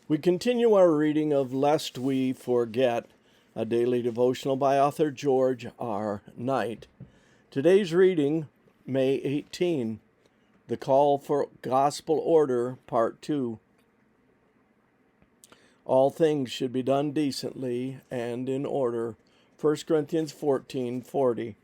We continue our reading of Lest We Forget, a daily devotional by author George R. Knight. Today's reading, May 18, The Call for Gospel Order, Part 2. All things should be done decently and in order. 1 Corinthians 14:40.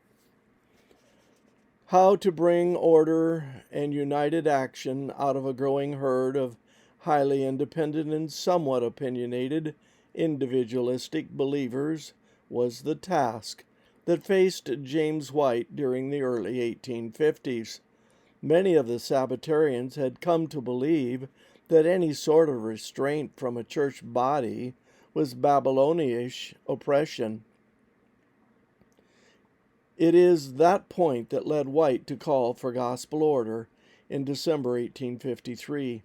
How to bring order and united action out of a growing herd of highly independent and somewhat opinionated individualistic believers was the task that faced James White during the early 1850s. Many of the Sabbatarians had come to believe that any sort of restraint from a church body was Babylonish oppression. It is that point that led White to call for gospel order in December 1853.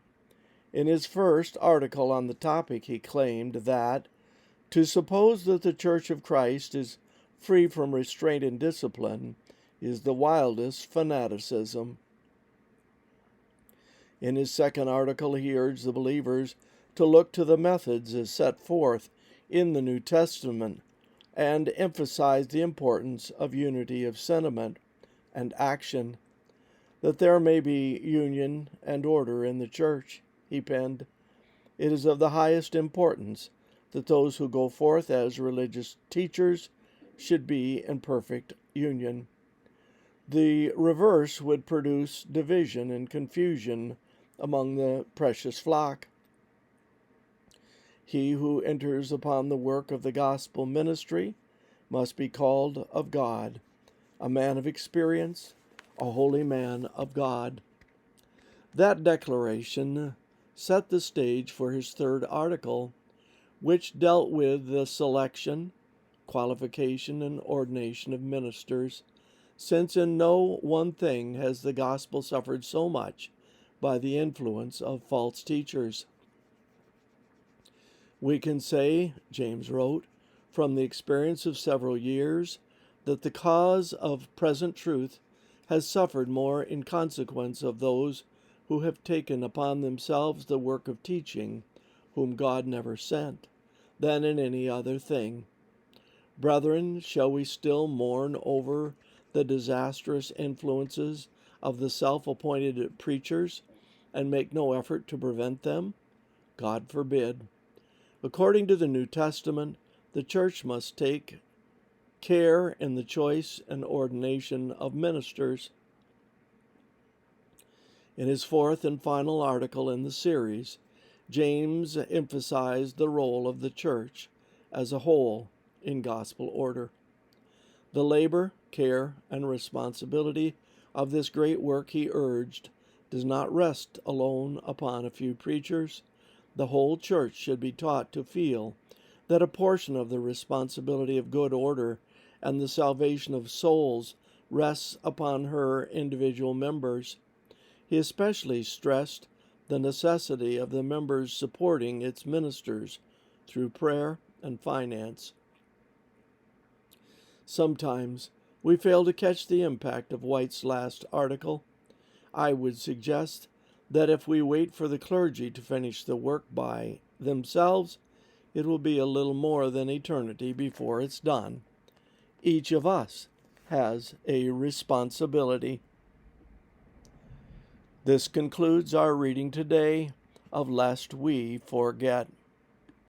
In his first article on the topic, he claimed that to suppose that the Church of Christ is free from restraint and discipline is the wildest fanaticism. In his second article, he urged the believers to look to the methods as set forth in the New Testament and emphasized the importance of unity of sentiment and action, that there may be union and order in the church. He penned, "It is of the highest importance that those who go forth as religious teachers should be in perfect union. The reverse would produce division and confusion among the precious flock. He who enters upon the work of the gospel ministry must be called of God, a man of experience, a holy man of God." That declaration set the stage for his third article, which dealt with the selection, qualification, and ordination of ministers, since in no one thing has the gospel suffered so much by the influence of false teachers. "We can say," James wrote, "from the experience of several years, that the cause of present truth has suffered more in consequence of those who have taken upon themselves the work of teaching, whom God never sent, than in any other thing. Brethren, shall we still mourn over the disastrous influences of the self-appointed preachers, and make no effort to prevent them? God forbid. According to the New Testament, the church must take care in the choice and ordination of ministers." In his fourth and final article in the series, James emphasized the role of the church as a whole in gospel order. The labor, care, and responsibility of this great work, he urged, does not rest alone upon a few preachers. The whole church should be taught to feel that a portion of the responsibility of good order and the salvation of souls rests upon her individual members. He especially stressed the necessity of the members supporting its ministers through prayer and finance. Sometimes we fail to catch the impact of White's last article. I would suggest that if we wait for the clergy to finish the work by themselves, it will be a little more than eternity before it's done. Each of us has a responsibility. This concludes our reading today of Lest We Forget.